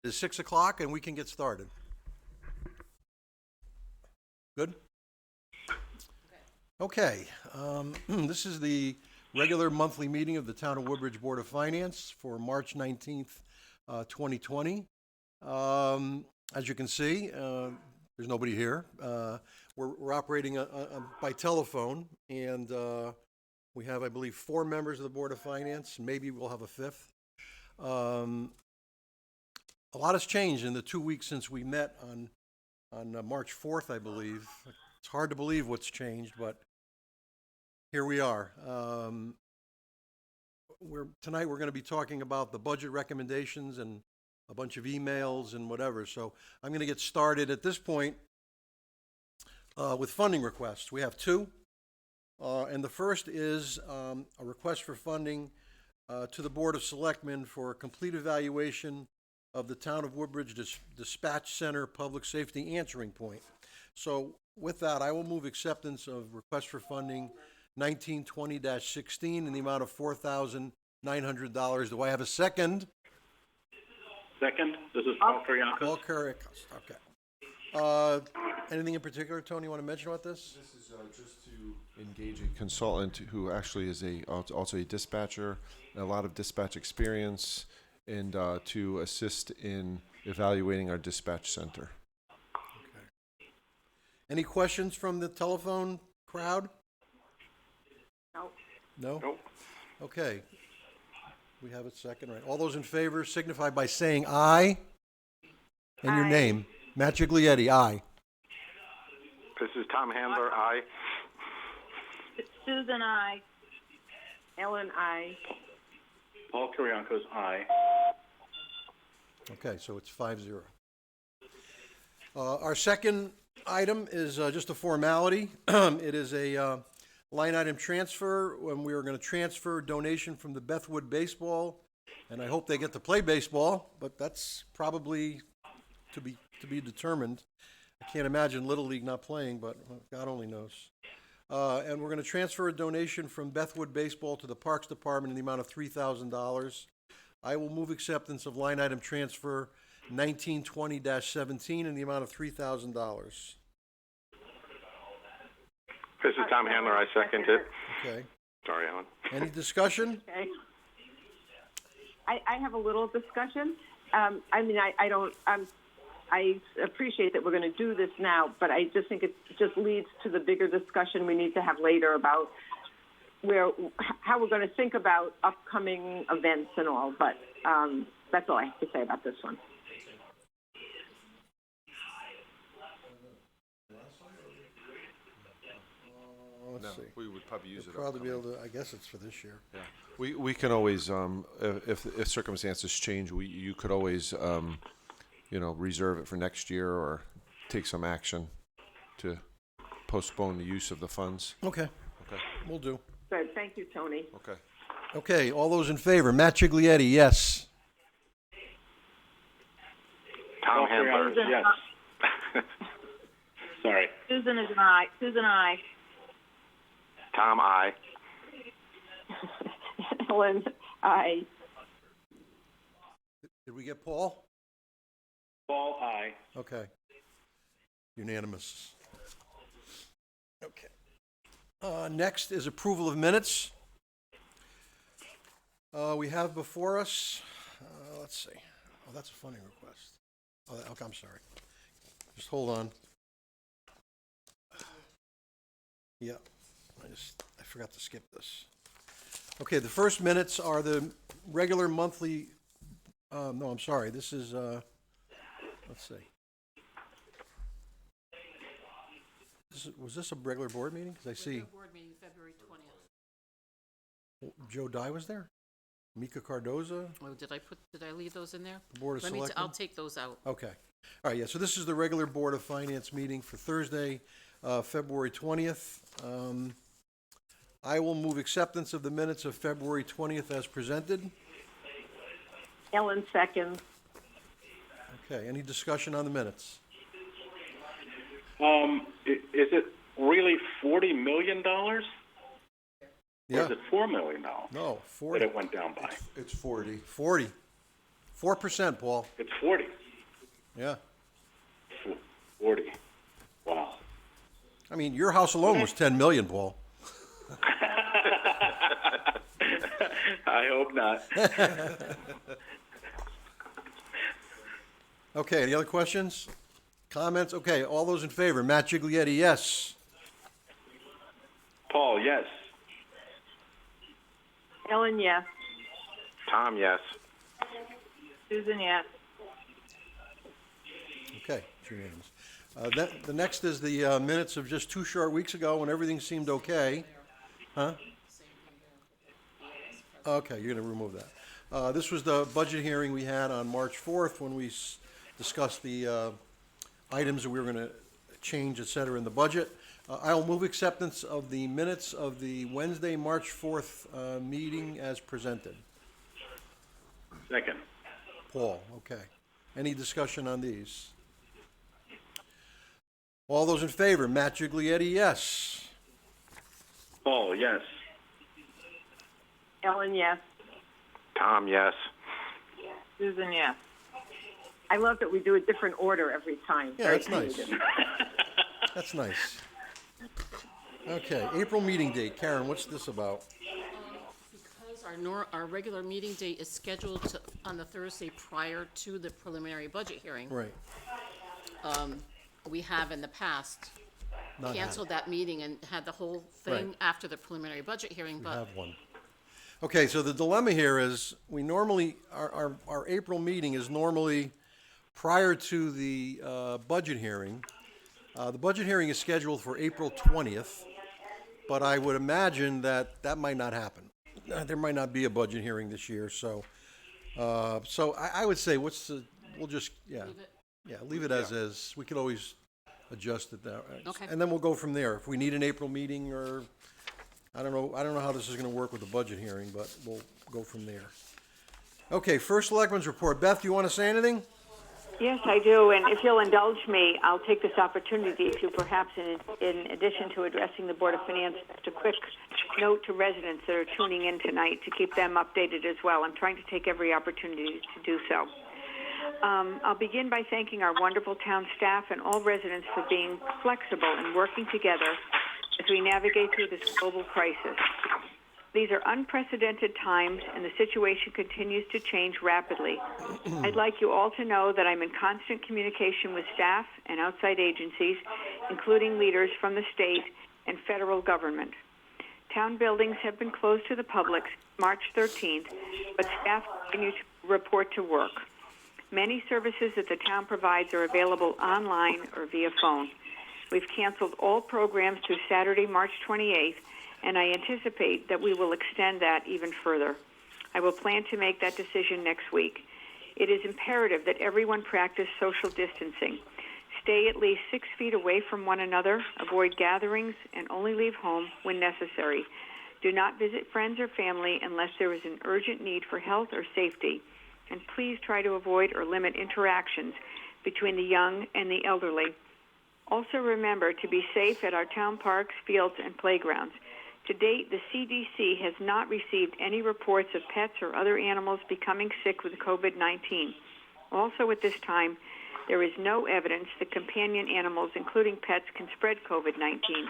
It's 6 o'clock and we can get started. Good? Okay. This is the regular monthly meeting of the Town of Woodbridge Board of Finance for March 19th, 2020. As you can see, there's nobody here. We're operating by telephone, and we have, I believe, 4 members of the Board of Finance. Maybe we'll have a 5th. A lot has changed in the 2 weeks since we met on March 4th, I believe. It's hard to believe what's changed, but here we are. Tonight we're going to be talking about the budget recommendations and a bunch of emails and whatever. So I'm going to get started at this point with funding requests. We have 2. And the first is a request for funding to the Board of Selectmen for a complete evaluation of the Town of Woodbridge Dispatch Center Public Safety Answering Point. So with that, I will move acceptance of request for funding 1920-16 in the amount of $4,900. Do I have a second? Second. This is Paul Kuriakos. Paul Kuriakos, okay. Anything in particular, Tony, you want to mention about this? This is just to engage a consultant who actually is also a dispatcher, a lot of dispatch experience, and to assist in evaluating our dispatch center. Okay. Any questions from the telephone crowd? No. No? Nope. Okay. We have a second, right? All those in favor signify by saying aye. And your name. Matt Giglietti, aye. This is Tom Handler. Aye. Susan, aye. Ellen, aye. Paul Kuriakos. Aye. Okay, so it's 5-0. Our second item is just a formality. It is a line item transfer when we are going to transfer donation from the Bethwood Baseball, and I hope they get to play baseball, but that's probably to be determined. I can't imagine Little League not playing, but God only knows. And we're going to transfer a donation from Bethwood Baseball to the Parks Department in the amount of $3,000. I will move acceptance of line item transfer 1920-17 in the amount of $3,000. This is Tom Handler. I second it. Okay. Sorry, Alan. Any discussion? Okay. I have a little discussion. I appreciate that we're going to do this now, but I just think it just leads to the bigger discussion we need to have later about how we're going to think about upcoming events and all. But that's all I have to say about this one. Let's see. We would probably use We'll it. probably be able to, I guess it's for this year. Yeah. We can always, if circumstances change, you could always, reserve it for next year or take some action to postpone the use of the funds. Okay. Okay. We'll do. Good. Thank you, Tony. Okay. Okay, all those in favor? Matt Giglietti, yes. Tom Handler. Susan, Yes. Sorry. Susan is an aye. Susan, aye. Tom. Aye. Ellen, aye. Did we get Paul? Paul. Aye. Okay. Unanimous. Okay. Next is approval of minutes. We have before us, let's see. Oh, that's a funding request. Oh, okay, I'm sorry. Just hold on. Yeah, I forgot to skip this. Okay, the first minutes are the regular monthly, no, I'm sorry. This is, let's see. Was this a regular board meeting? Because I see Board meeting, February 20th. Joe Dye was there? Mika Cardoza, Oh, did I leave those in there? Board of Selectmen? I'll take those out. Okay. All right, yeah, so this is the regular Board of Finance meeting for Thursday, February 20th. I will move acceptance of the minutes of February 20th as presented. Ellen, second. Okay, any discussion on the minutes? Is it really $40 million? Or Yeah. is it $4 million? No, That 40. it went down by. It's 40. 40. 4%, Paul. It's 40. Yeah. 40. Wow. I mean, your house alone was 10 million, Paul. I hope not. Okay, any other questions? Comments? Okay, all those in favor? Matt Giglietti, yes. Paul, yes. Ellen, yes. Tom, yes. Susan, yes. Okay, it's unanimous. The next is the minutes of just 2 short weeks ago when everything seemed okay. Huh? Okay, you're going to remove that. This was the budget hearing we had on March 4th when we discussed the items that we were going to change, et cetera, in the budget. I'll move acceptance of the minutes of the Wednesday, March 4th meeting as presented. Second. Paul, okay. Any discussion on these? All those in favor? Matt Giglietti, yes. Paul, yes. Ellen, yes. Tom, yes. Susan, yes. I love that we do a different order every time. Yeah, Very that's nice. creative. That's nice. Okay, April meeting date. Karen, what's this about? Because our regular meeting date is scheduled on the Thursday prior to the preliminary budget hearing. Right. We have in the past Not had. canceled that meeting and had the whole Right. thing after the preliminary budget hearing, We but have one. Okay, so the dilemma here is we normally, our April meeting is normally prior to the budget hearing. The budget hearing is scheduled for April 20th, but I would imagine that that might not happen. There might not be a budget hearing this year, so I would say we'll just, yeah. leave it. Yeah, leave it as is. We could always adjust it that way. Okay. And then we'll go from there. If we need an April meeting or, I don't know how this is gonna work with the budget hearing, but we'll go from there. Okay, first selectmen's report. Beth, do you wanna say anything? Yes, I do, and if you'll indulge me, I'll take this opportunity to perhaps, in addition to addressing the Board of Finance, just a quick note to residents that are tuning in tonight to keep them updated as well. I'm trying to take every opportunity to do so. I'll begin by thanking our wonderful town staff and all residents for being flexible and working together as we navigate through this global crisis. These are unprecedented times, and the situation continues to change rapidly. I'd like you all to know that I'm in constant communication with staff and outside agencies, including leaders from the state and federal government. Town buildings have been closed to the public March 13th, but staff continue to report to work. Many services that the town provides are available online or via phone. We've canceled all programs through Saturday, March 28th, and I anticipate that we will extend that even further. I will plan to make that decision next week. It is imperative that everyone practice social distancing. Stay at least 6 feet away from one another, avoid gatherings, and only leave home when necessary. Do not visit friends or family unless there is an urgent need for health or safety. And please try to avoid or limit interactions between the young and the elderly. Also remember to be safe at our town parks, fields, and playgrounds. To date, the CDC has not received any reports of pets or other animals becoming sick with COVID-19. Also at this time, there is no evidence that companion animals, including pets, can spread COVID-19.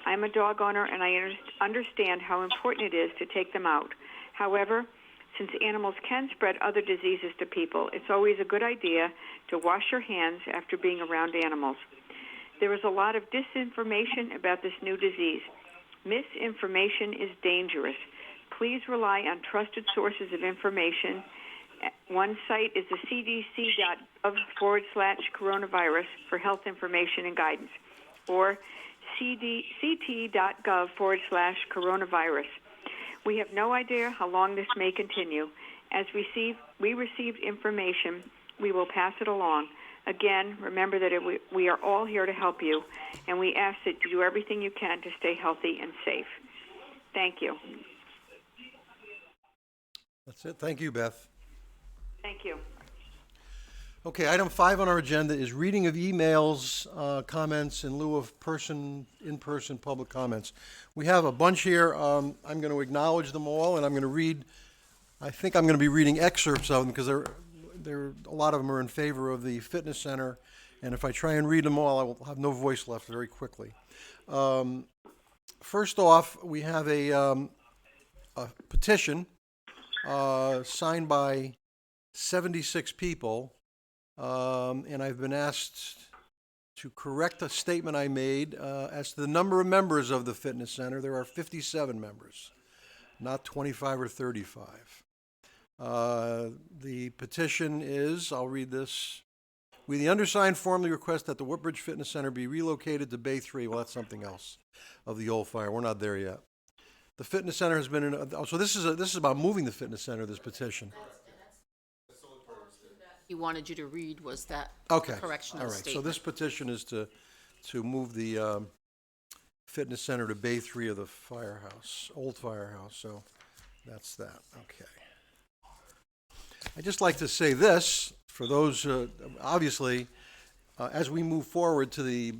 I'm a dog owner, and I understand how important it is to take them out. However, since animals can spread other diseases to people, it's always a good idea to wash your hands after being around animals. There is a lot of disinformation about this new disease. Misinformation is dangerous. Please rely on trusted sources of information. One site is the cdc.gov/coronavirus for health information and guidance, or ct.gov/coronavirus. We have no idea how long this may continue. As we received information, we will pass it along. Again, remember that we are all here to help you, and we ask that you do everything you can to stay healthy and safe. Thank you. That's it. Thank you, Beth. Thank you. Okay, item 5 on our agenda is reading of emails, comments in lieu of in-person public comments. We have a bunch here. I'm going to acknowledge them all, and I think I'm going to be reading excerpts of them because a lot of them are in favor of the fitness center, and if I try and read them all, I will have no voice left very quickly. First off, we have a petition signed by 76 people, and I've been asked to correct a statement I made as to the number of members of the fitness center. There are 57 members, not 25 or 35. The petition is, I'll read this. We, the undersigned, formally request that the Woodbridge Fitness Center be relocated to Bay 3. Well, that's something else of the old fire. We're not there yet. The fitness center has been in, so this is about moving the fitness center, this petition. He wanted you to read was that Okay. correction All of right. So statement. this petition is to move the fitness center to Bay 3 of the firehouse, old firehouse. So that's that. Okay. I'd just like to say this for those, obviously, as we move forward to the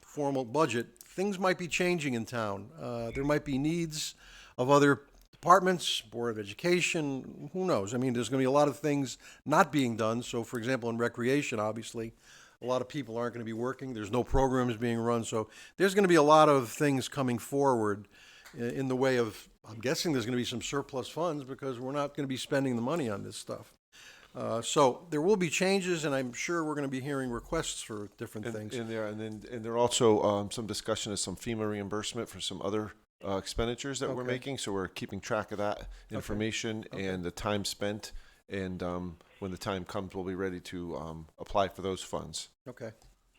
formal budget, things might be changing in town. There might be needs of other departments, Board of Education, who knows? I mean, there's going to be a lot of things not being done. So, for example, in recreation, obviously, a lot of people aren't going to be working. There's no programs being run. So there's going to be a lot of things coming forward in the way of, I'm guessing there's going to be some surplus funds because we're not going to be spending the money on this stuff. So there will be changes, and I'm sure we're going to be hearing requests for different things. And there also some discussion of some FEMA reimbursement for some other expenditures that we're Okay. making. So we're keeping track of that information and the time spent. And when the time comes, we'll be ready to apply for those funds. Okay.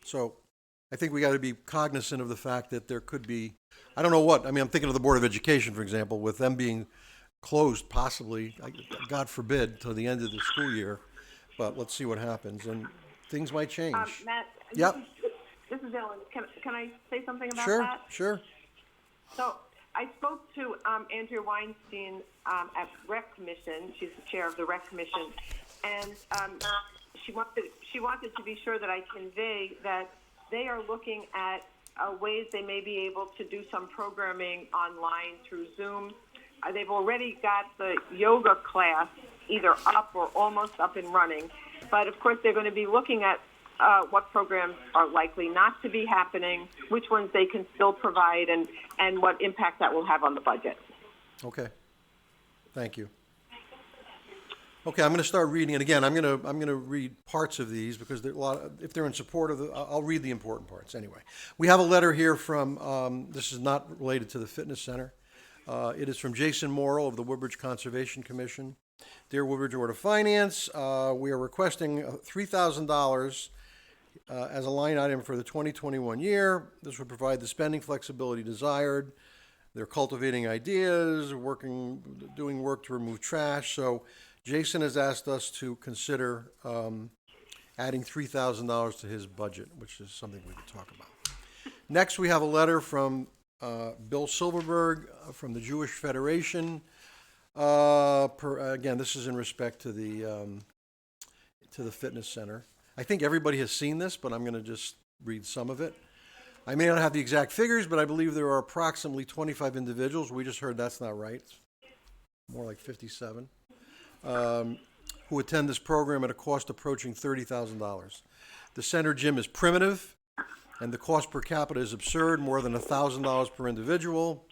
So I think we got to be cognizant of the fact that there could be, I don't know what, I mean, I'm thinking of the Board of Education, for example, with them being closed possibly, God forbid, till the end of the school year. But let's see what happens, and things might change. Matt, Yep. this is Ellen. Can I say something about Sure, that? sure. So I spoke to Andrea Weinstein at Rec Commission. She's the chair of the Rec Commission, and she wanted to be sure that I convey that they are looking at ways they may be able to do some programming online through Zoom. They've already got the yoga class either up or almost up and running, but of course they're going to be looking at what programs are likely not to be happening, which ones they can still provide, and what impact that will have on the budget. Okay. Thank you. Okay, I'm going to start reading, and again, I'm going to read parts of these because there are a lot if they're in support of I'll read the important parts anyway. We have a letter here from, this is not related to the fitness center. It is from Jason Morrill of the Woodbridge Conservation Commission. Dear Woodbridge Board of Finance, we are requesting $3,000 as a line item for the 2021 year. This would provide the spending flexibility desired. They're cultivating ideas, doing work to remove trash. So Jason has asked us to consider adding $3,000 to his budget, which is something we could talk about. Next, we have a letter from Bill Silverberg from the Jewish Federation. Again, this is in respect to the fitness center. I think everybody has seen this, but I'm going to just read some of it. I may not have the exact figures, but I believe there are approximately 25 individuals. We just heard that's not right. It's more like 57. Who attend this program at a cost approaching $30,000. The center gym is primitive, and the cost per capita is absurd, more than $1,000 per individual.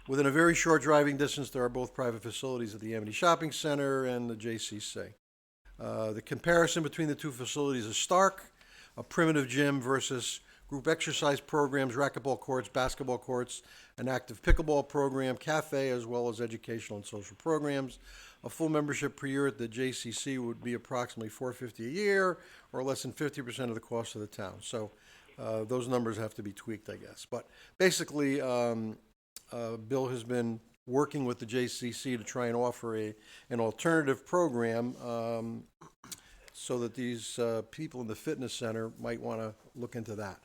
Within a very short driving distance, there are both private facilities at the Amity Shopping Center and the JCC. The comparison between the two facilities is stark. A primitive gym versus group exercise programs, racquetball courts, basketball courts, an active pickleball program, cafe, as well as educational and social programs. A full membership per year at the JCC would be approximately $450 a year, or less than 50% of the cost of the town. So those numbers have to be tweaked, I guess. But basically, Bill has been working with the JCC to try and offer an alternative program so that these people in the fitness center might want to look into that.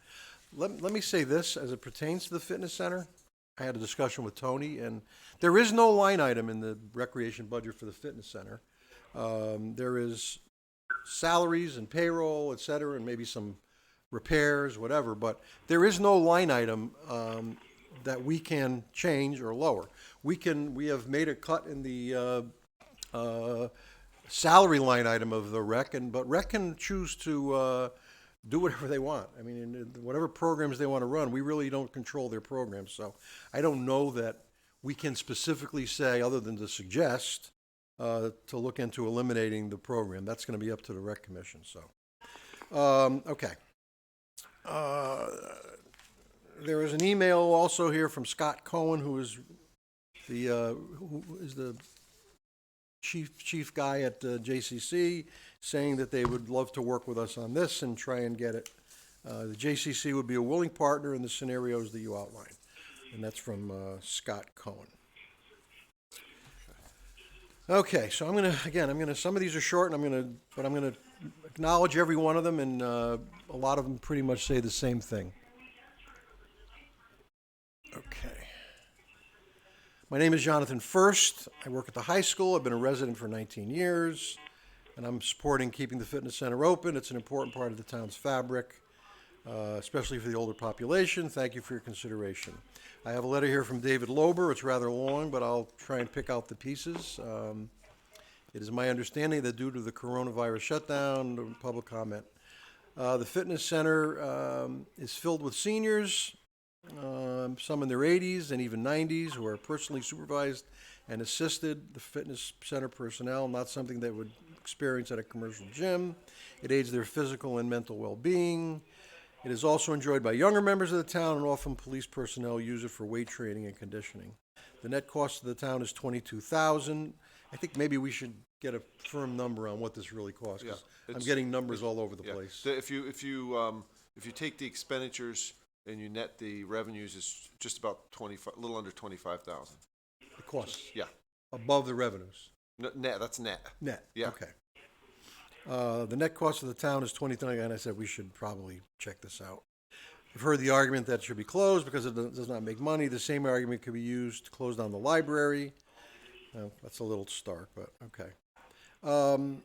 Let me say this as it pertains to the fitness center. I had a discussion with Tony, and there is no line item in the recreation budget for the fitness center. There is salaries and payroll, et cetera, and maybe some repairs, whatever, but there is no line item that we can change or lower. We have made a cut in the salary line item of the rec, but rec can choose to do whatever they want. I mean, whatever programs they want to run, we really don't control their programs. So I don't know that we can specifically say, other than to suggest, to look into eliminating the program. That's going to be up to the rec commission. So, okay. There is an email also here from Scott Cohen, who is the chief guy at JCC, saying that they would love to work with us on this and try and get it. The JCC would be a willing partner in the scenarios that you outlined, and that's from Scott Cohen. Okay, so some of these are short, and I'm gonna acknowledge every one of them, and a lot of them pretty much say the same thing. Okay. My name is Jonathan First. I work at the high school. I've been a resident for 19 years, and I'm supporting keeping the fitness center open. It's an important part of the town's fabric, especially for the older population. Thank you for your consideration. I have a letter here from David Lober. It's rather long, but I'll try and pick out the pieces. It is my understanding that due to the coronavirus shutdown, the public comment, the fitness center is filled with seniors, some in their 80s and even 90s, who are personally supervised and assisted the fitness center personnel, not something they would experience at a commercial gym. It aids their physical and mental well-being. It is also enjoyed by younger members of the town, and often police personnel use it for weight training and conditioning. The net cost of the town is $22,000. I think maybe we should get a firm number on what this really costs, 'cause I'm getting numbers all over the place. If you take the expenditures and you net the revenues, it's just about a little under 25,000. The costs Yeah, above the revenues. net. That's net. Net. Yeah. Okay. The net cost of the town is $20,000, and I said we should probably check this out. I've heard the argument that it should be closed because it does not make money. The same argument could be used to close down the library. That's a little stark, but okay. The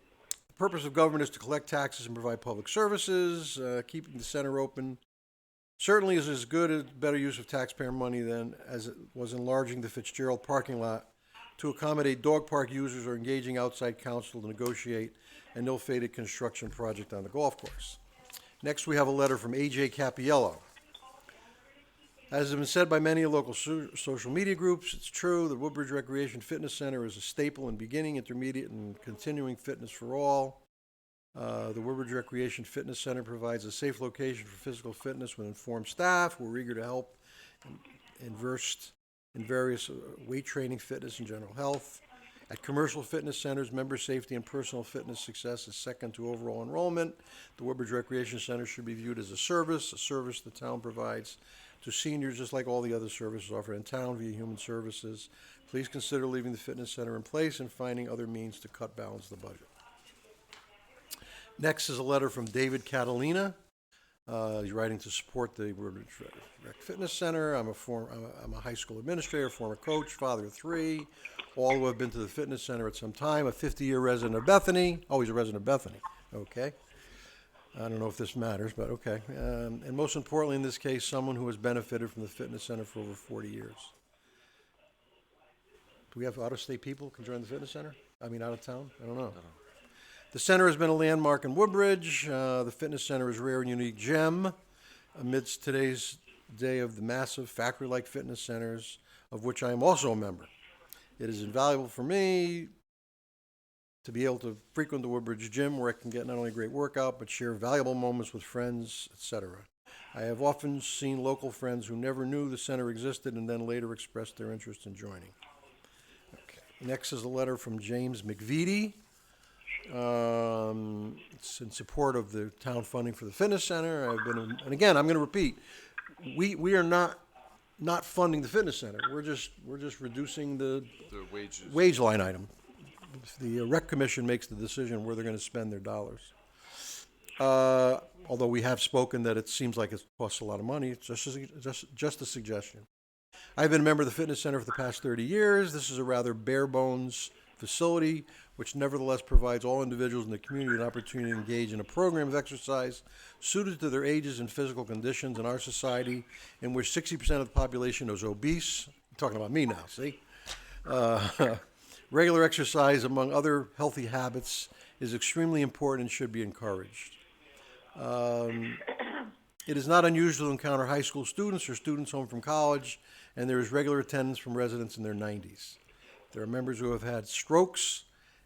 purpose of government is to collect taxes and provide public services. Keeping the center open certainly is as good a better use of taxpayer money than as it was enlarging the Fitzgerald parking lot to accommodate dog park users or engaging outside counsel to negotiate an ill-fated construction project on the golf course. Next, we have a letter from A.J. Capiello. As has been said by many local social media groups, it's true the Woodbridge Recreation Fitness Center is a staple in beginning, intermediate, and continuing fitness for all. The Woodbridge Recreation Fitness Center provides a safe location for physical fitness with informed staff who are eager to help and versed in various weight training, fitness, and general health. At commercial fitness centers, member safety and personal fitness success is second to overall enrollment. The Woodbridge Recreation Center should be viewed as a service the town provides to seniors, just like all the other services offered in town via human services. Please consider leaving the fitness center in place and finding other means to balance the budget. Next is a letter from David Catalina. He's writing to support the Woodbridge Rec Fitness Center. I'm a high school administrator, former coach, father of 3, all who have been to the fitness center at some time, a 50-year resident of Bethany. Oh, he's a resident of Bethany. Okay. I don't know if this matters, but okay. And most importantly in this case, someone who has benefited from the fitness center for over 40 years. Do we have out-of-state people who can join the fitness center? I mean, out of town? I don't know. The center has been a landmark in Woodbridge. The fitness center is a rare and unique gem amidst today's day of the massive factory-like fitness centers, of which I am also a member. It is invaluable for me to be able to frequent the Woodbridge gym, where I can get not only a great workout, but share valuable moments with friends, etc. I have often seen local friends who never knew the center existed and then later expressed their interest in joining. Okay. Next is a letter from James McVitie. It's in support of the town funding for the fitness center. And again, I'm going to repeat, we are not funding the fitness center. We're just reducing the wage line item. The rec commission makes the decision where they're going to spend their dollars. Although we have spoken that it seems like it costs a lot of money. It's just a suggestion. I've been a member of the fitness center for the past 30 years. This is a rather bare bones facility, which nevertheless provides all individuals in the community an opportunity to engage in a program of exercise suited to their ages and physical conditions in our society, in which 60% of the population is obese. I'm talking about me now, see? Regular exercise, among other healthy habits, is extremely important and should be encouraged. It is not unusual to encounter high school students or students home from college, and there is regular attendance from residents in their 90s. There are members who have had strokes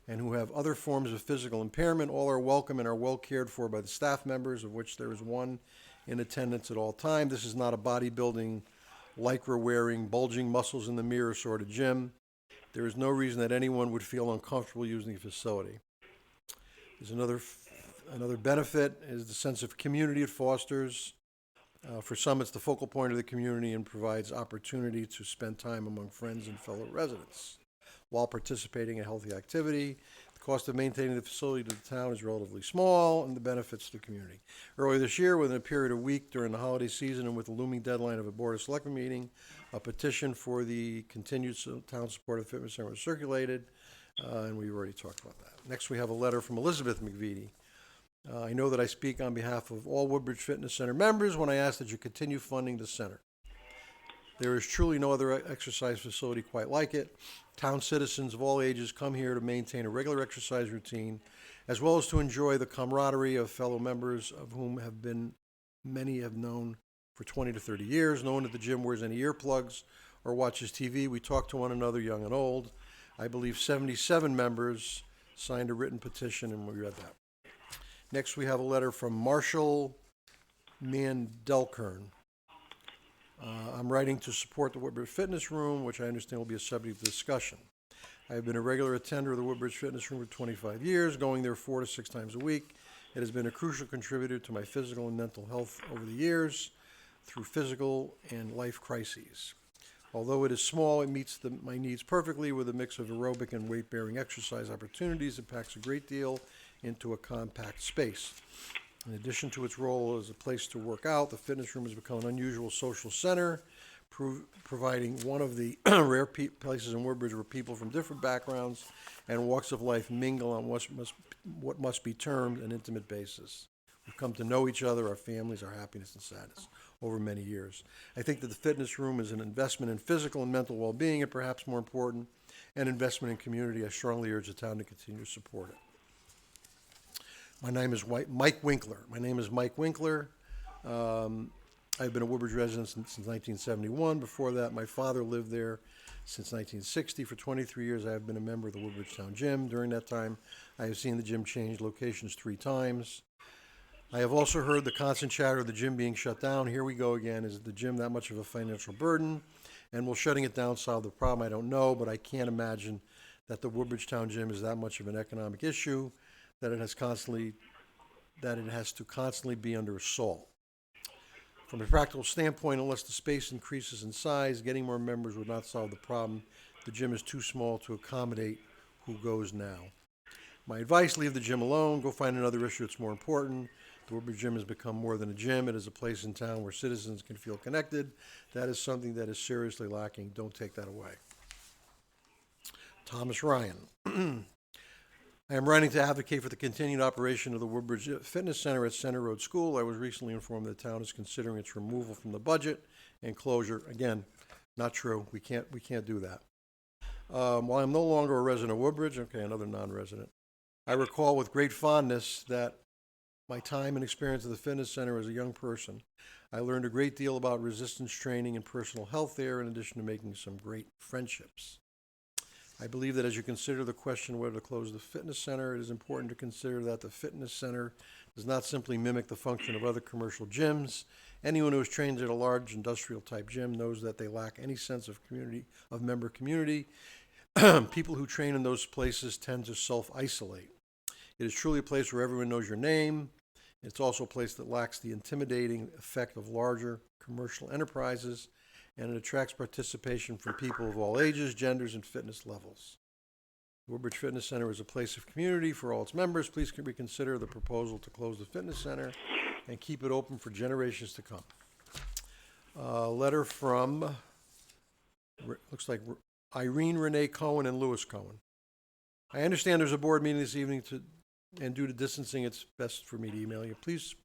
and who have other forms of physical impairment. All are welcome and are well cared for by the staff members, of which there is one in attendance at all times. This is not a bodybuilding, lycra-wearing, bulging muscles in the mirror sort of gym. There is no reason that anyone would feel uncomfortable using the facility. There's another benefit is the sense of community it fosters. For some, it's the focal point of the community and provides opportunity to spend time among friends and fellow residents while participating in healthy activity. The cost of maintaining the facility to the town is relatively small, and the benefits to the community. Earlier this year, within a period of a week during the holiday season and with the looming deadline of a Board of Selectmen meeting, a petition for the continued town support of the fitness center was circulated, and we've already talked about that. Next, we have a letter from Elizabeth McVitie. I know that I speak on behalf of all Woodbridge Fitness Center members when I ask that you continue funding the center. There is truly no other exercise facility quite like it. Town citizens of all ages come here to maintain a regular exercise routine, as well as to enjoy the camaraderie of fellow members, of whom many have known for 20 to 30 years. No one at the gym wears any earplugs or watches TV. We talk to one another, young and old. I believe 77 members signed a written petition, and we read that. Next, we have a letter from Marshall Mandelkern. I'm writing to support the Woodbridge Fitness Room, which I understand will be a subject of discussion. I have been a regular attender of the Woodbridge Fitness Room for 25 years, going there 4 to 6 times a week. It has been a crucial contributor to my physical and mental health over the years through physical and life crises. Although it is small, it meets my needs perfectly with a mix of aerobic and weight-bearing exercise opportunities. It packs a great deal into a compact space. In addition to its role as a place to work out, the fitness room has become an unusual social center, providing one of the rare places in Woodbridge where people from different backgrounds and walks of life mingle on what must be termed an intimate basis. We've come to know each other, our families, our happiness and sadness over many years. I think that the fitness room is an investment in physical and mental well-being, and perhaps more important, an investment in community. I strongly urge the town to continue to support it. My name is Mike Winkler. I've been a Woodbridge resident since 1971. Before that, my father lived there since 1960. For 23 years, I have been a member of the Woodbridge Town Gym. During that time, I have seen the gym change locations 3 times. I have also heard the constant chatter of the gym being shut down. Here we go again. Is the gym that much of a financial burden? And will shutting it down solve the problem? I don't know, but I can't imagine that the Woodbridge Town Gym is that much of an economic issue that it has to constantly be under assault. From a practical standpoint, unless the space increases in size, getting more members would not solve the problem. The gym is too small to accommodate who goes now. My advice, leave the gym alone. Go find another issue that's more important. The Woodbridge Gym has become more than a gym. It is a place in town where citizens can feel connected. That is something that is seriously lacking. Don't take that away. Thomas Ryan. I am writing to advocate for the continued operation of the Woodbridge Fitness Center at Center Road School. I was recently informed that the town is considering its removal from the budget and closure. Again, not true. We can't do that. While I'm no longer a resident of Woodbridge, okay, another non-resident, I recall with great fondness that my time and experience at the fitness center as a young person, I learned a great deal about resistance training and personal health there, in addition to making some great friendships. I believe that as you consider the question whether to close the fitness center, it is important to consider that the fitness center does not simply mimic the function of other commercial gyms. Anyone who has trained at a large industrial type gym knows that they lack any sense of community, of member community. People who train in those places tend to self-isolate. It is truly a place where everyone knows your name. It's also a place that lacks the intimidating effect of larger commercial enterprises, and it attracts participation from people of all ages, genders, and fitness levels. The Woodbridge Fitness Center is a place of community for all its members. Please reconsider the proposal to close the fitness center and keep it open for generations to come. A letter from, looks like Irene Renee Cohen and Louis Cohen. I understand there's a board meeting this evening and due to distancing, it's best for me to email you. Please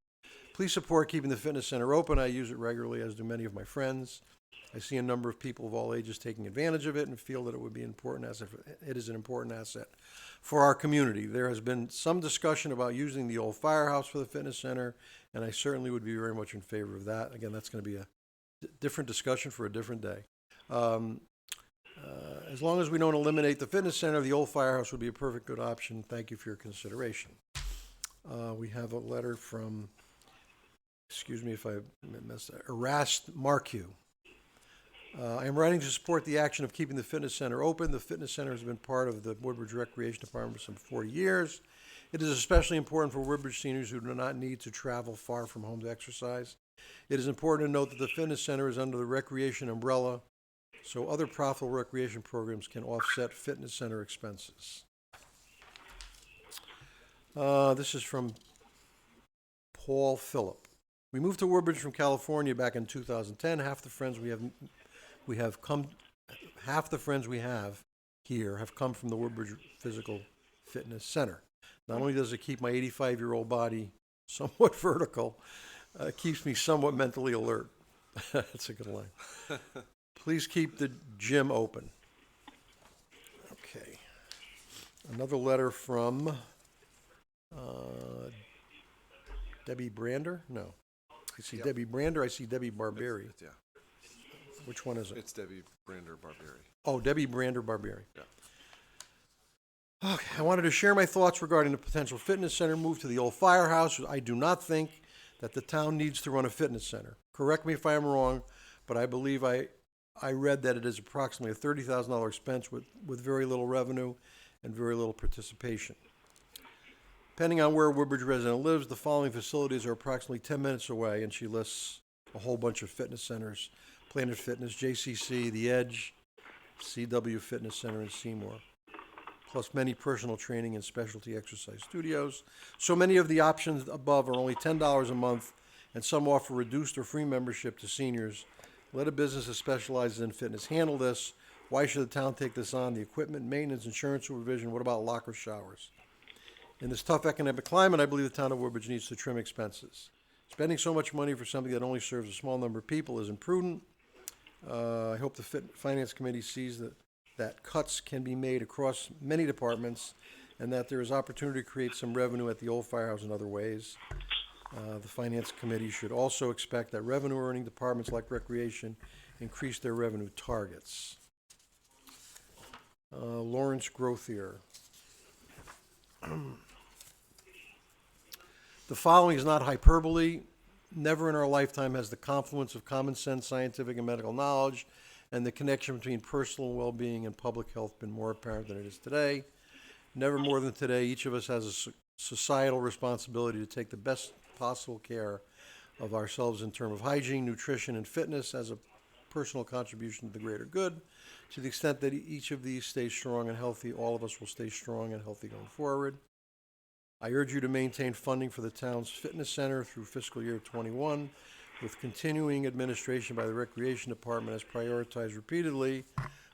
support keeping the fitness center open. I use it regularly, as do many of my friends. I see a number of people of all ages taking advantage of it and feel that it would be important it is an important asset for our community. There has been some discussion about using the old firehouse for the fitness center, and I certainly would be very much in favor of that. Again, that's going to be a different discussion for a different day. As long as we don't eliminate the fitness center, the old firehouse would be a perfect good option. Thank you for your consideration. We have a letter from, excuse me if I messed that, Erast Marcu. I am writing to support the action of keeping the fitness center open. The fitness center has been part of the Woodbridge Recreation Department for some 40 years. It is especially important for Woodbridge seniors who do not need to travel far from home to exercise. It is important to note that the fitness center is under the recreation umbrella, so other profitable recreation programs can offset fitness center expenses. This is from Paul Phillip. We moved to Woodbridge from California back in 2010. Half the friends we have here have come from the Woodbridge Physical Fitness Center. Not only does it keep my 85-year-old body somewhat vertical, it keeps me somewhat mentally alert. That's a good line. Please keep the gym open. Okay. Another letter from Debbie Brander? No. I see Debbie Brander. I see Debbie Barberi. Yeah. Which one is it? It's Debbie Brander Barberi. Oh, Debbie Brander Barberi. Yeah. Okay, I wanted to share my thoughts regarding the potential fitness center move to the old firehouse. I do not think that the town needs to run a fitness center. Correct me if I am wrong, but I believe I read that it is approximately a $30,000 expense with very little revenue and very little participation. Depending on where a Woodbridge resident lives, the following facilities are approximately 10 minutes away, and she lists a whole bunch of fitness centers: Planet Fitness, JCC, The Edge, CW Fitness Center in Seymour, plus many personal training and specialty exercise studios. So many of the options above are only $10 a month, and some offer reduced or free membership to seniors. Let a business that specializes in fitness handle this. Why should the town take this on? The equipment, maintenance, insurance supervision, what about locker showers? In this tough economic climate, I believe the town of Woodbridge needs to trim expenses. Spending so much money for something that only serves a small number of people is imprudent. I hope the Finance Committee sees that cuts can be made across many departments and that there is opportunity to create some revenue at the old firehouse in other ways. The Finance Committee should also expect that revenue-earning departments like Recreation increase their revenue targets. Lawrence Grothier. The following is not hyperbole. Never in our lifetime has the confluence of common sense, scientific, and medical knowledge and the connection between personal well-being and public health been more apparent than it is today. Never more than today, each of us has a societal responsibility to take the best possible care of ourselves in terms of hygiene, nutrition, and fitness as a personal contribution to the greater good. To the extent that each of these stays strong and healthy, all of us will stay strong and healthy going forward. I urge you to maintain funding for the town's fitness center through fiscal year 21, with continuing administration by the Recreation Department as prioritized repeatedly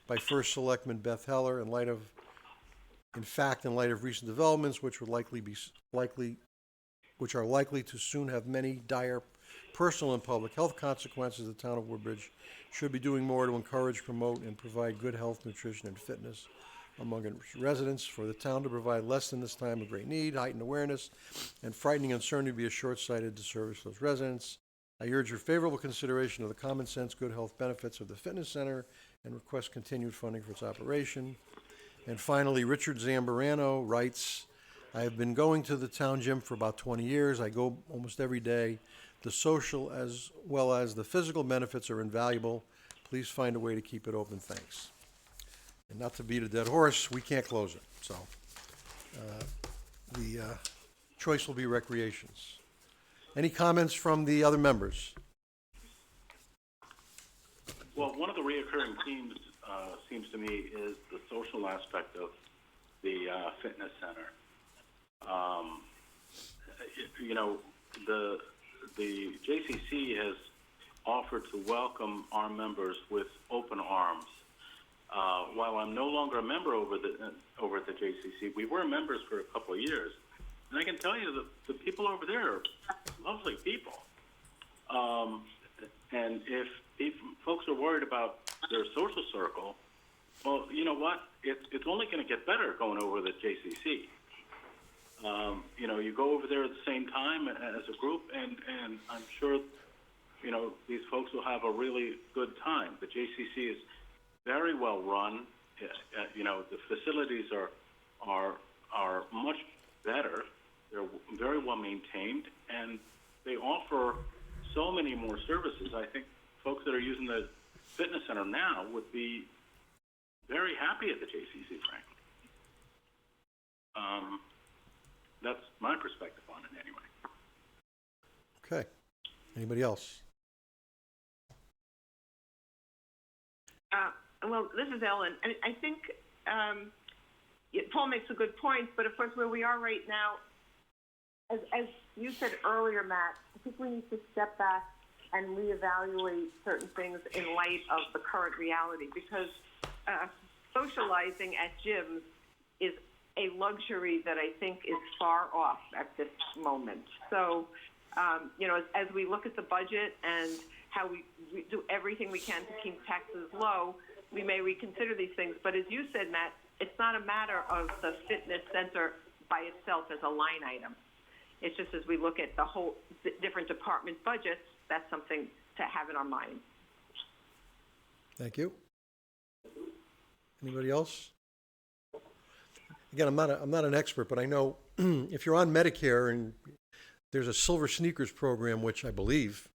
by First Selectman Beth Heller in light of recent developments which are likely to soon have many dire personal and public health consequences. The town of Woodbridge should be doing more to encourage, promote, and provide good health, nutrition, and fitness among its residents. For the town to provide less in this time of great need, heightened awareness, and frightening uncertainty would be a short-sighted disservice to those residents. I urge your favorable consideration of the common sense, good health benefits of the fitness center and request continued funding for its operation. And finally, Richard Zambarano writes, I have been going to the town gym for about 20 years. I go almost every day. The social as well as the physical benefits are invaluable. Please find a way to keep it open. Thanks. And not to beat a dead horse, we can't close it. So the choice will be Recreations. Any comments from the other members? Well, one of the reoccurring themes, seems to me, is the social aspect of the fitness center. The JCC has offered to welcome our members with open arms. While I'm no longer a member over at the JCC, we were members for a couple of years, and I can tell you that the people over there are lovely people. And if if folks are worried about their social circle, well, you know what? It's only going to get better going over the JCC. You go over there at the same time as a group, and I'm sure, these folks will have a really good time. The JCC is very well run. The facilities are much better. They're very well maintained, and they offer so many more services. I think folks that are using the fitness center now would be very happy at the JCC, frankly. That's my perspective on it, anyway. Okay. Anybody else? Well, this is Ellen. I think Paul makes a good point, but of course, where we are right now, as you said earlier, Matt, I think we need to step back and reevaluate certain things in light of the current reality, because socializing at gyms is a luxury that I think is far off at this moment. So, as we look at the budget and how we do everything we can to keep taxes low, we may reconsider these things. But as you said, Matt, it's not a matter of the fitness center by itself as a line item. It's just as we look at the whole different department budgets, that's something to have in our mind. Thank you. Anybody else? Again, I'm not an expert, but I know if you're on Medicare and there's a Silver Sneakers program, which I believe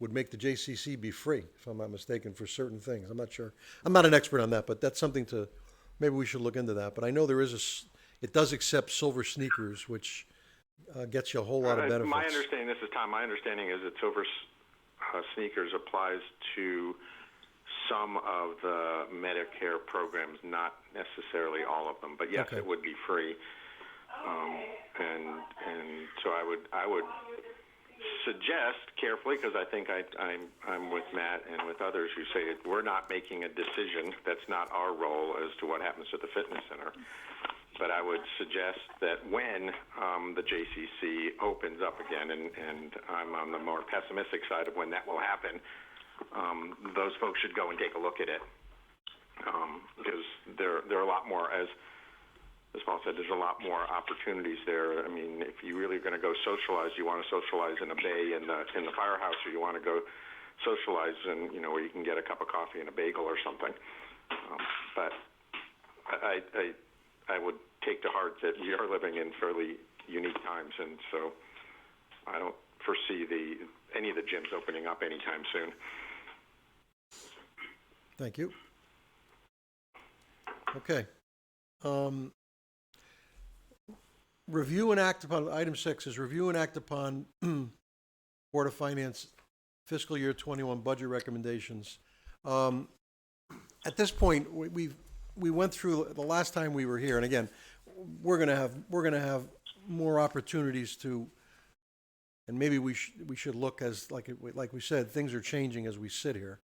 would make the JCC be free, if I'm not mistaken, for certain things. I'm not sure. I'm not an expert on that, but that's something maybe we should look into that. But I know it does accept Silver Sneakers, which gets you a whole lot of benefits. My understanding, this is Tom, my understanding is that Silver Sneakers applies to some of the Medicare programs, not necessarily all of them, but yes, Okay. It would be free. And so I would suggest carefully, because I think I'm with Matt and with others who say we're not making a decision. That's not our role as to what happens to the fitness center. But I would suggest that when the JCC opens up again, and I'm on the more pessimistic side of when that will happen, those folks should go and take a look at it, because there are a lot more, as Paul said, there's a lot more opportunities there. I mean, if you really are going to go socialize, you want to socialize in a bay in the firehouse, or you want to go socialize in, where you can get a cup of coffee and a bagel or something. But I would take to heart that we are living in fairly unique times, and so I don't foresee any of the gyms opening up anytime soon. Thank you. Okay. Review and act upon, item 6 is review and act upon Board of Finance fiscal year 21 budget recommendations. At this point, we went through the last time we were here, and again, we're gonna have more opportunities to, and maybe we should look, as like we said, things are changing as we sit here.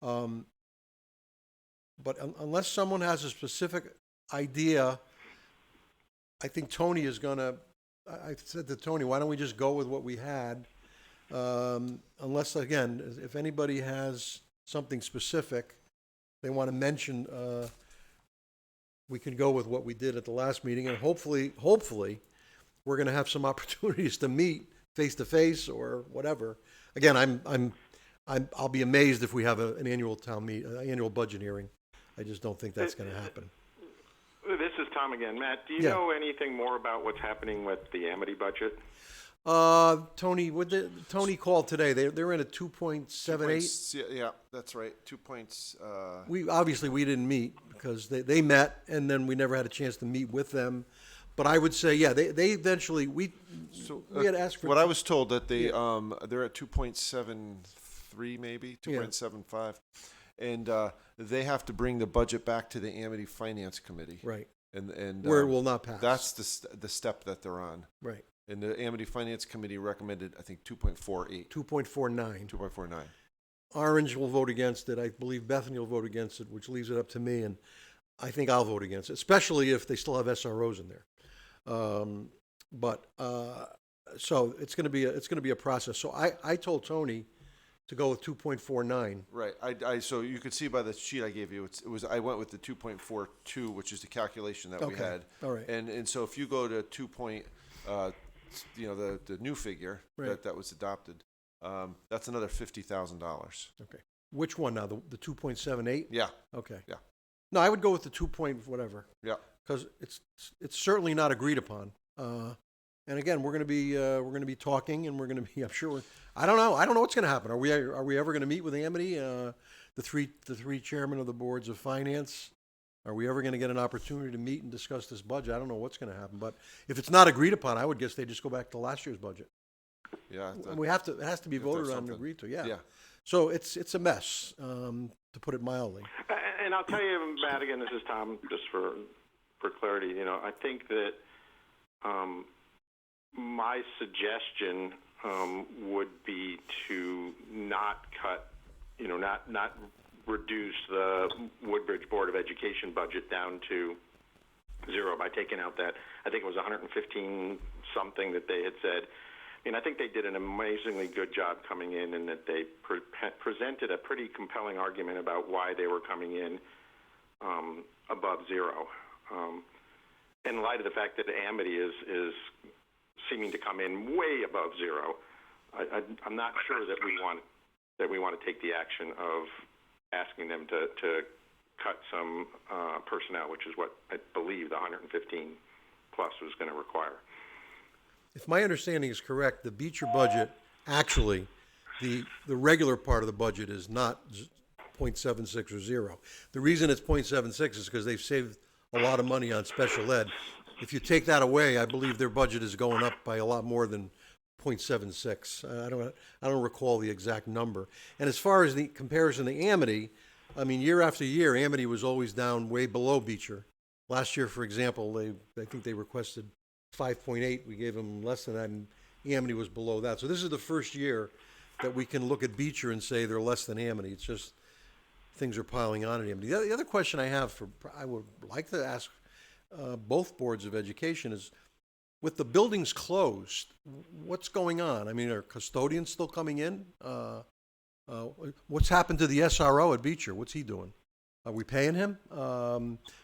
But unless someone has a specific idea, I think Tony is gonna. I said to Tony, why don't we just go with what we had? Unless, again, if anybody has something specific they want to mention, we can go with what we did at the last meeting, and hopefully, we're going to have some opportunities to meet face to face or whatever. Again, I'll be amazed if we have an annual annual budget hearing. I just don't think that's going to happen. This is Tom again. Matt, do you know anything more about what's happening with the Amity budget? Tony called today. They're in at 2.78. Yeah, that's right. 2 points. We didn't meet because they met, and then we never had a chance to meet with them. But I would say, they eventually we had asked for. What I was told that they're at 2.73, maybe 2.75, and they have to bring the budget back to the Amity Finance Committee, right? And where it will not pass. That's the step that they're on, right? And the Amity Finance Committee recommended, I think, 2.48. 2.49. 2.49. Orange will vote against it. I believe Bethany will vote against it, which leaves it up to me, and I think I'll vote against it, especially if they still have SROs in there. So it's going to be a process. So I told Tony to go with 2.49. Right. So you could see by the sheet I gave you, I went with the 2.42, which is the calculation that we Okay. had. All right. And so if you go to the new figure Right. that was adopted, that's another $50,000. Okay. Which one now? The 2.78? Yeah. Okay. Yeah. No, I would go with the 2 point whatever, Yeah. because it's certainly not agreed upon. And again, we're going to be talking, and we're going to be. I'm sure. I don't know what's going to happen. Are we ever going to meet with Amity, the three chairmen of the boards of finance? Are we ever going to get an opportunity to meet and discuss this budget? I don't know what's going to happen, but if it's not agreed upon, I would guess they just go back to last year's budget. Yeah. And it has to be voted on and something. agreed to. Yeah. Yeah. So it's a mess, to put it mildly. And I'll tell you, Matt, again, this is Tom, just for clarity. I think that my suggestion would be to not cut, not reduce the Woodbridge Board of Education budget down to zero by taking out that, I think it was 115 something that they had said. I think they did an amazingly good job coming in, and that they presented a pretty compelling argument about why they were coming in above zero. In light of the fact that Amity is seeming to come in way above zero, I'm not sure that we want to take the action of asking them to cut some personnel, which is what I believe the 115 plus was going to require. If my understanding is correct, the Beecher budget, actually, the regular part of the budget is not 0.76 or zero. The reason it's 0.76 is because they've saved a lot of money on special ed. If you take that away, I believe their budget is going up by a lot more than 0.76. I don't recall the exact number. And as far as the comparison to Amity, year after year, Amity was always down way below Beecher. Last year, for example, I think they requested 5.8. We gave them less than that, and Amity was below that. So this is the first year that we can look at Beecher and say they're less than Amity. It's just things are piling on at Amity. The other question I would like to ask both boards of education is, with the buildings closed, what's going on? Are custodians still coming in? What's happened to the SRO at Beecher? What's he doing? Are we paying him?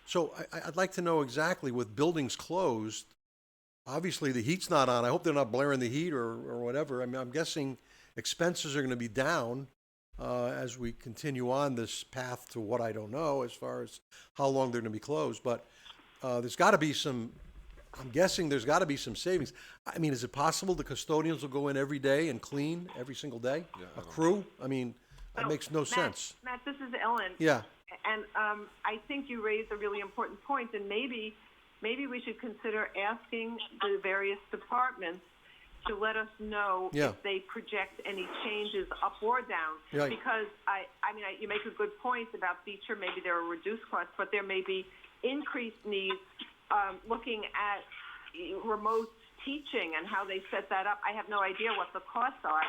So I'd like to know exactly, with buildings closed, obviously the heat's not on. I hope they're not blaring the heat or whatever. I'm guessing expenses are going to be down as we continue on this path to what I don't know as far as how long they're going to be closed. But there's got to be some, I'm guessing there's got to be some savings. Is it possible the custodians will go in every day and clean every single day? Yeah, A crew? That makes no sense. Matt, this is Ellen. Yeah. And I think you raised a really important point, and maybe we should consider asking the various departments to let us know if they project any changes up or down. Right. Because you make a good point about Beecher. Maybe there are reduced costs, but there may be increased needs. Looking at remote teaching and how they set that up, I have no idea what the costs are.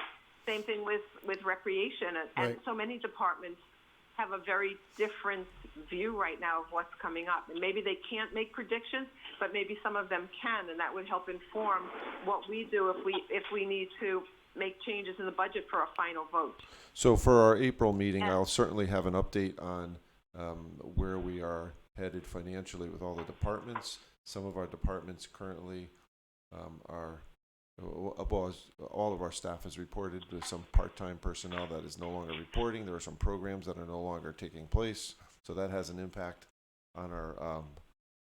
Same thing with recreation, and Right. so many departments have a very different view right now of what's coming up. And maybe they can't make predictions, but maybe some of them can, and that would help inform what we do if we need to make changes in the budget for a final vote. So for our April meeting, I'll certainly have an update on where we are headed financially with all the departments. Some of our departments currently all of our staff has reported. There's some part-time personnel that is no longer reporting. There are some programs that are no longer taking place. So that has an impact on our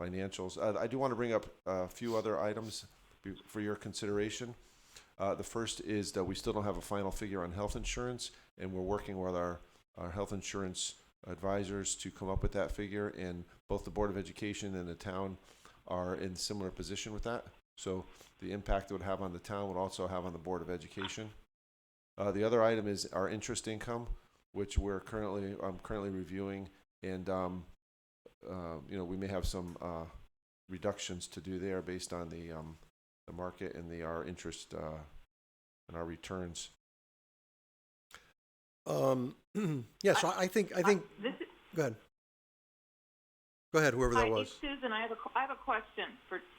financials. I do want to bring up a few other items for your consideration. The first is that we still don't have a final figure on health insurance, and we're working with our health insurance advisors to come up with that figure, and both the Board of Education and the town are in a similar position with that. So the impact it would have on the town would also have on the Board of Education. The other item is our interest income, which I'm currently reviewing, and we may have some reductions to do there based on the market and our interest and our returns. Yeah, so I think. Go ahead, whoever that Hi, was. it's Susan. I have a question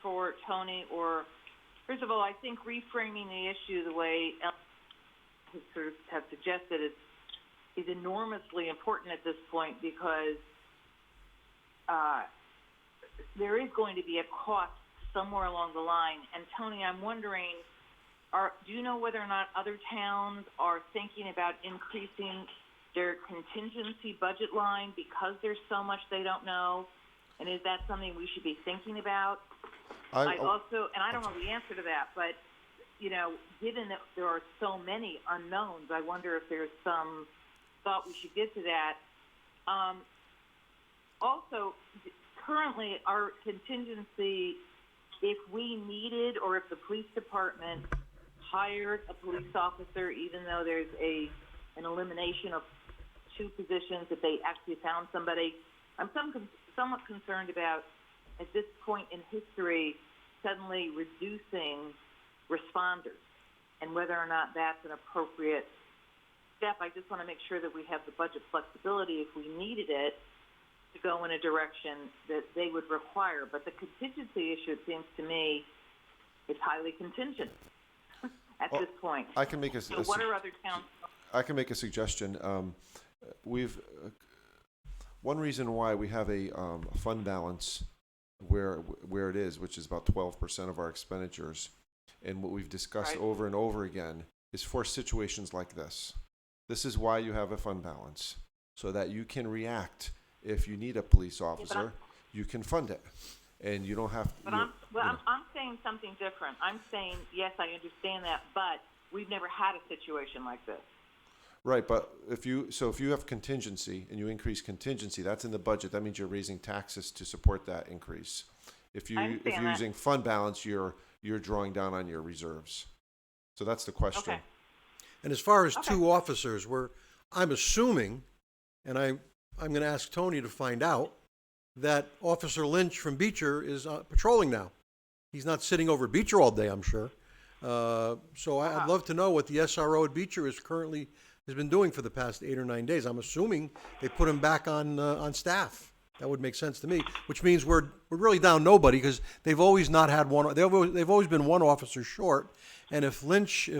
for Tony. Or first of all, I think reframing the issue the way have suggested is enormously important at this point because there is going to be a cost somewhere along the line. And Tony, I'm wondering, do you know whether or not other towns are thinking about increasing their contingency budget line because there's so much they don't know? And is that something we should be thinking about? I also, and I don't know the answer to that, but, you know, given that there are so many unknowns, I wonder if there's some thought we should give to that. Also, currently, our contingency, if we needed or if the police department hired a police officer, even though there's an elimination of 2 positions, if they actually found somebody, I'm somewhat concerned about, at this point in history, suddenly reducing responders and whether or not that's an appropriate step. I just want to make sure that we have the budget flexibility if we needed it to go in a direction that they would require. But the contingency issue, it seems to me, is highly contingent at this point. I can make So what are other towns? I can make a suggestion. One reason why we have a fund balance where it is, which is about 12% of our expenditures, and what we've discussed over and over again, is for situations like this. This is why you have a fund balance, so that you can react if you need a police officer. You can fund it, and you don't have. But I'm saying something different. I'm saying yes, I understand that, but we've never had a situation like this. Right, but if you have contingency and you increase contingency, that's in the budget. That means you're raising taxes to support that increase. If you're using fund balance, you're drawing down on your reserves. So that's the question. Okay. And as far as 2 officers, I'm assuming, and I'm going to ask Tony to find out, that Officer Lynch from Beecher is patrolling now. He's not sitting over at Beecher all day, I'm sure. So I'd love to know what the SRO at Beecher has been doing for the past 8 or 9 days. I'm assuming they put him back on staff. That would make sense to me, which means we're really down nobody because they've always not had one. They've always been 1 officer short. And if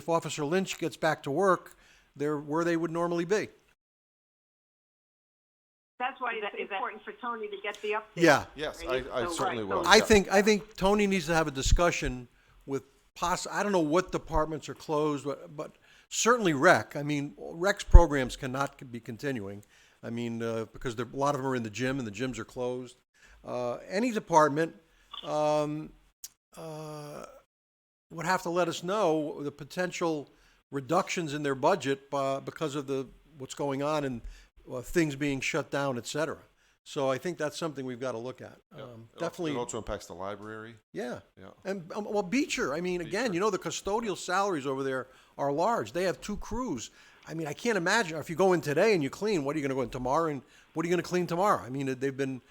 Officer Lynch gets back to work, they're where they would normally be. That's why it's important for Tony to get the update. Yeah. Yes, I certainly will. I think Tony needs to have a discussion with I don't know what departments are closed, but certainly rec. I mean, rec's programs cannot be continuing. I mean, because a lot of them are in the gym and the gyms are closed. Any department would have to let us know the potential reductions in their budget because of what's going on and things being shut down, et cetera. So I think that's something we've got to look at. Definitely. It also impacts the library. Yeah. Yeah. And well, Beecher. I mean, again, you know, the custodial salaries over there are large. They have 2 crews. I mean, I can't imagine if you go in today and you clean. What are you going to go in tomorrow? And what are you going to clean tomorrow? I mean, they've been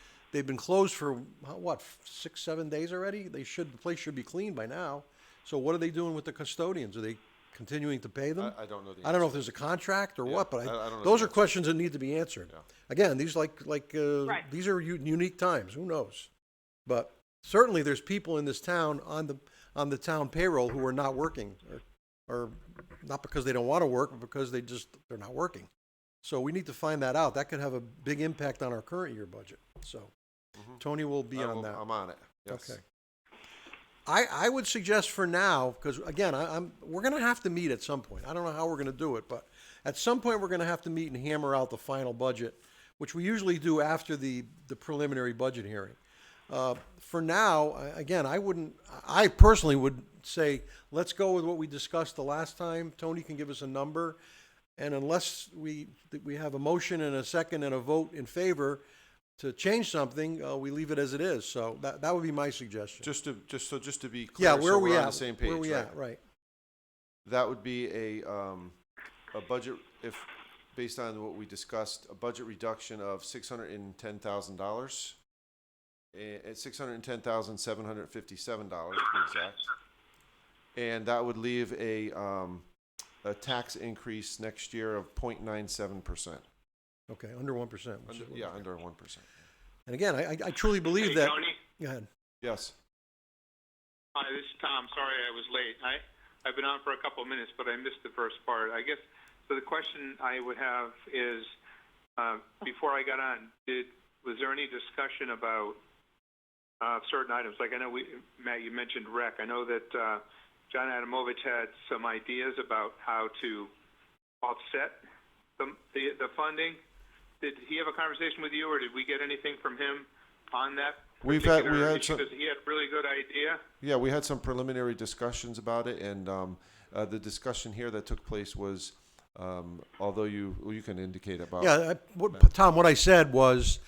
closed for what 6-7 days already. The place should be clean by now. So what are they doing with the custodians? Are they continuing to pay them? I don't know. I don't know if there's a contract or what, but I don't know those the are questions that need to be answered. Yeah. Again, these these are unique times. Who knows? But certainly, there's people in this town on the town payroll who are not working, or not because they don't want to work, but because they're not working. So we need to find that out. That could have a big impact on our current year budget. So Tony will be on that. I'm on it. Yes. Okay. I would suggest for now, because again, we're going to have to meet at some point. I don't know how we're going to do it, but at some point we're going to have to meet and hammer out the final budget, which we usually do after the preliminary budget hearing. For now, again, I personally would say, let's go with what we discussed the last time. Tony can give us a number, and unless we have a motion and a second and a vote in favor to change something, we leave it as it is. So that would be my suggestion. Just to be clear, where so we we're at? on the same page. Where we right? at? Right. That would be a budget, if based on what we discussed, a budget reduction of $610,000, at $610,757 to be exact, and that would leave a tax increase next year of 0.97%. Okay, under 1%. Under 1%. And again, I truly believe that. Tony? Go ahead. Yes. Hi, this is Tom. Sorry I was late. I I've been on for a couple of minutes, but I missed the first part. I guess, so the question I would have is, before I got on, was there any discussion about certain items? Like I know Matt, you mentioned rec. I know that John Adamovich had some ideas about how to offset the funding. Did he have a conversation with you, or did we get anything from him on that? We had issue? some. Because he had a really good idea. Yeah, we had some preliminary discussions about it, and the discussion here that took place was, although you can indicate about. Yeah, Tom, what I said was,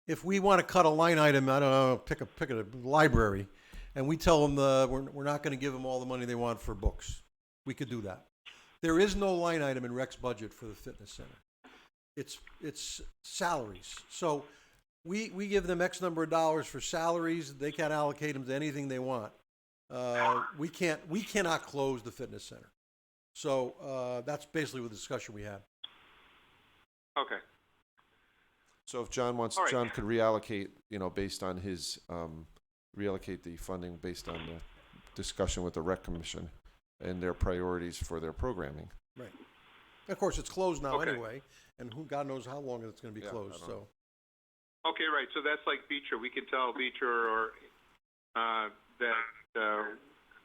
if we want to cut a line item, I don't know, pick a library, and we tell them we're not going to give them all the money they want for books, we could do that. There is no line item in Rec's budget for the fitness center. It's salaries. So we give them X number of dollars for salaries. They can allocate them to anything they want. We cannot close the fitness center. So that's basically the discussion we had. Okay. So if John wants, All right. John could reallocate, based on his, reallocate the funding based on the discussion with the rec commission and their priorities for their programming. Right. Of course, it's closed now Okay. anyway, and God knows how long it's going to be Yeah, closed. I don't So Okay, right. So that's like Beecher. We can tell Beecher that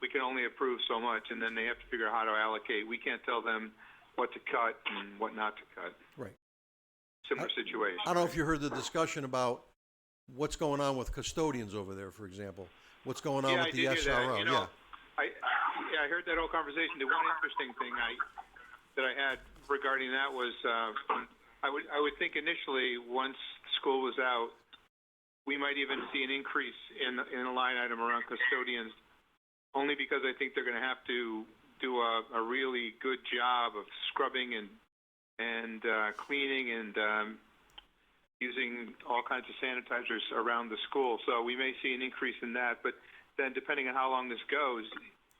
we can only approve so much, and then they have to figure out how to allocate. We can't tell them what to cut and what not to cut. right. Similar situation. I don't know if you heard the discussion about what's going on with custodians over there, for example. What's going on Yeah, with I the did hear SRO? that. I heard that whole conversation. The one interesting thing that I had regarding that was I would think initially once school was out, we might even see an increase in a line item around custodians, only because I think they're going to have to do a really good job of scrubbing and cleaning and using all kinds of sanitizers around the school. So we may see an increase in that, but then depending on how long this goes,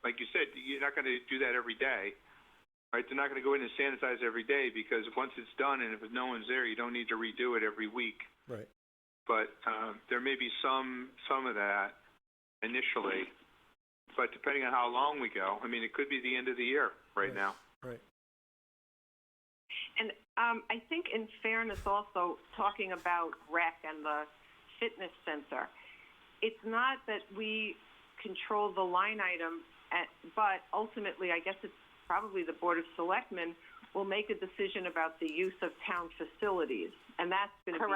like you said, you're not going to do that every day, right? They're not going to go in and sanitize every day, because once it's done and if no one's there, you don't need to redo it every week. Right. But there may be some of that initially, but depending on how long we go, I mean, it could be the end of the year right now. Right. And I think in fairness also, talking about rec and the fitness center, it's not that we control the line item, but ultimately I guess it's probably the Board of Selectmen will make a decision about the use of town facilities. And that's going to be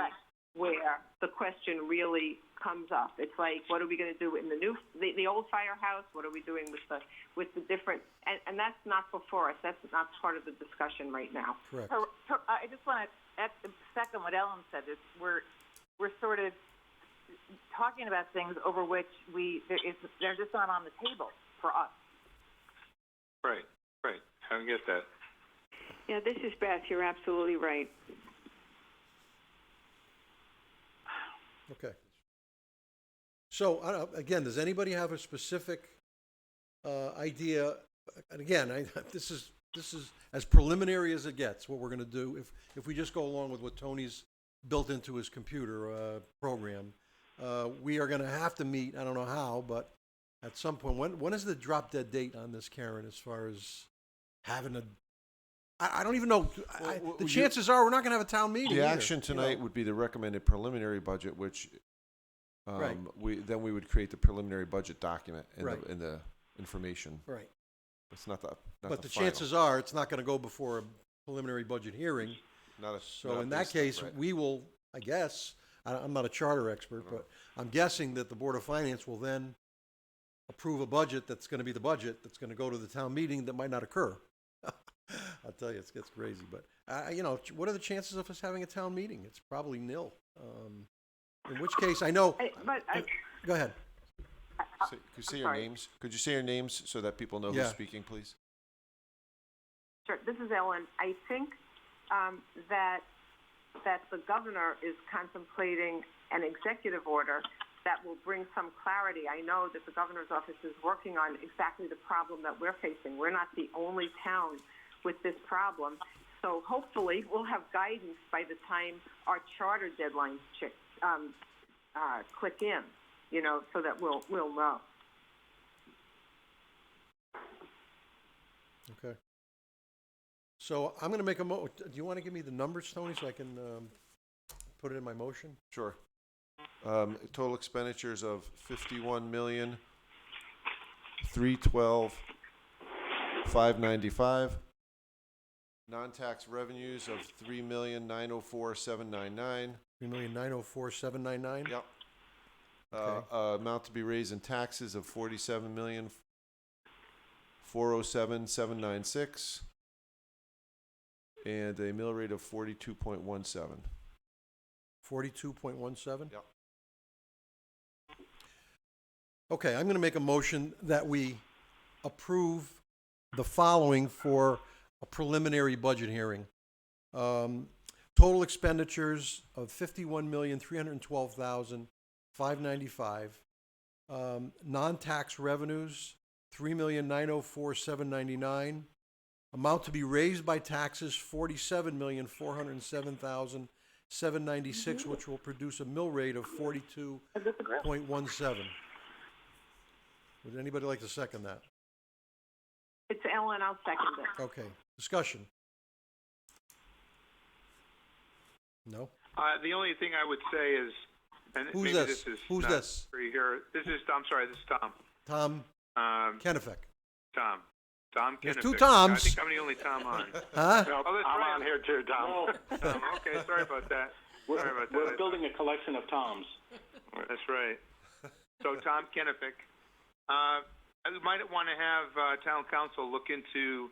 where the question really comes up. It's like, what are we going to do in the old firehouse? What are we doing with the different, and that's not before us. That's not part of the discussion right now. Correct. I just want to second what Ellen said. Is we're sort of talking about things over which they're just not on the table for us. Right. I get that. Yeah, this is Beth. You're absolutely right. Okay. So again, does anybody have a specific idea? And again, this is as preliminary as it gets. What we're going to do if we just go along with what Tony's built into his computer program, we are going to have to meet. I don't know how, but at some point, when is the drop dead date on this, Karen? As far as having I don't even know. The chances are we're not going to have a town meeting. The either, action tonight would be the recommended preliminary budget, which Right. we would create the preliminary budget document and Right. the information. Right. It's not the But the final. chances are it's not going to go before a preliminary budget hearing. Not a, So not in that based on- case, right. we will, I guess, I'm not a charter expert, but I'm guessing that the Board of Finance will then approve a budget that's going to be the budget that's going to go to the town meeting that might not occur. I'll tell you, it gets crazy. But, what are the chances of us having a town meeting? It's probably nil. In which case, I know. Go ahead. Could you say your names? Could you say your names so that people know Yeah. who's speaking, please? Sure. This is Ellen. I think that the governor is contemplating an executive order that will bring some clarity. I know that the governor's office is working on exactly the problem that we're facing. We're not the only town with this problem. So hopefully we'll have guidance by the time our charter deadlines click in, so that we'll know. So I'm gonna make do you wanna give me the numbers, Tony, so I can, put it in my motion? Sure. Total expenditures of 51,312,595. Non-tax revenues of 3,904,799. 3,904,799? Yep. Okay. Amount to be raised in taxes of 47,407,796. And a mill rate of 42.17. 42.17? Yep. Okay, I'm gonna make a motion that we approve the following for a preliminary budget hearing. Total expenditures of 51,312,595. Non-tax revenues, 3,904,799. Amount to be raised by taxes, 47,407,796, which will produce a mill rate of 42.17. Would anybody like to second that? It's Ellen, I'll second it. Okay, discussion. No? The only thing I would say is, and Who's maybe this? this is Who's not this? for you here. This is Tom. Tom Kennefic. Tom There's Kennefic. two Toms. I think I'm the only Tom on. Huh? Oh, that's I'm right. on here too, Tom. Okay, sorry about that. We're building a collection of Toms. That's right. So Tom Kennefic. We might want to have town council look into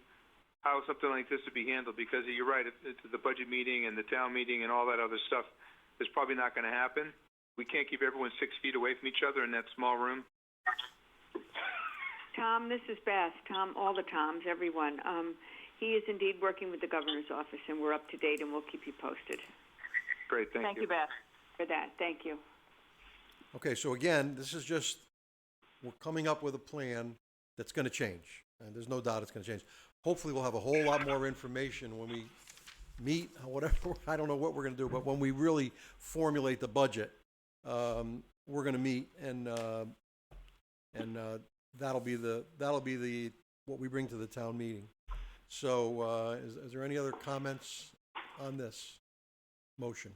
how something like this would be handled, because you're right, it's the budget meeting and the town meeting and all that other stuff is probably not going to happen. We can't keep everyone 6 feet away from each other in that small room. Tom, this is Beth. Tom, all the Toms, everyone. He is indeed working with the governor's office, and we're up to date, and we'll keep you posted Great, thank you. Beth. for that. Thank you. Okay, so again, this is just, we're coming up with a plan that's gonna change, and there's no doubt it's gonna change. Hopefully, we'll have a whole lot more information when we meet, whatever, I don't know what we're gonna do, but when we really formulate the budget, we're gonna meet, and that'll be the, what we bring to the town meeting. So, is there any other comments on this motion?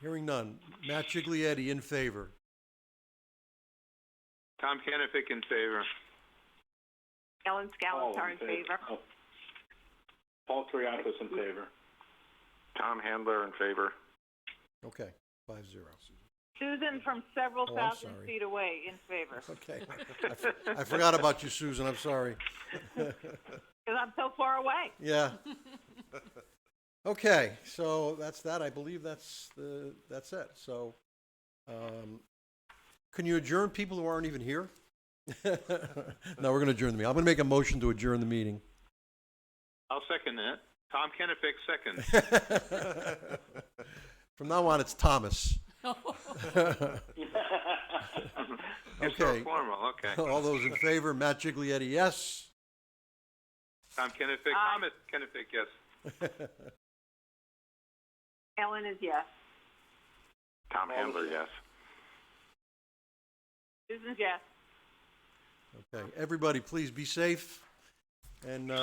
Hearing none. Matt Giglietti in favor. Tom Kennefic in favor. Ellen Scallitar in favor. Oh. Paul Triakis in favor. Tom Handler in favor. Okay, 5-0. Susan from several I'm thousand sorry. feet away in favor. Okay. I forgot about you, Susan, I'm sorry. Because I'm so far away. Yeah. Okay, so that's that. I believe that's it. So, can you adjourn people who aren't even here? No, we're gonna adjourn the meeting. I'm gonna make a motion to adjourn the meeting. I'll second that. Tom Kennefic, second. From now on, it's Thomas. It's so Okay. formal, okay. All those in favor, Matt Giglietti, yes. Tom Kennefic, Aye. Thomas Kennefic, yes. Ellen is yes. Tom Handler, yes. Susan's yes. Okay, everybody, please be safe, and Be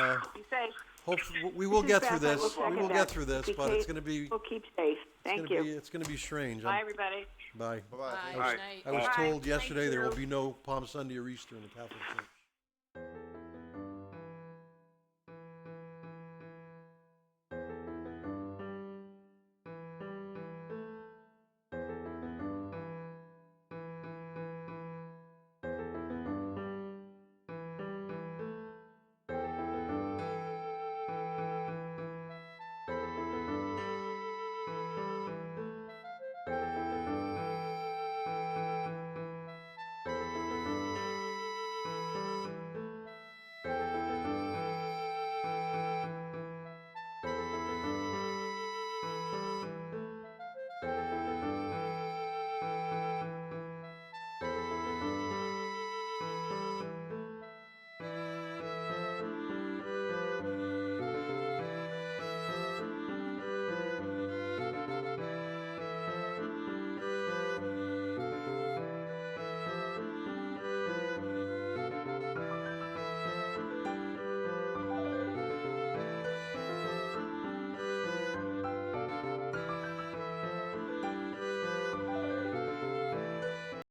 safe. hopefully we will get through Beth, I this. will second We will that. get through this, Be but it's safe. gonna be We'll keep safe. Thank you. it's gonna be strange. Bye, everybody. Bye. Bye-bye. Bye. Bye. Night. I was Bye. told yesterday Thank there will you. be no Palm Sunday or Easter in the Catholic Church.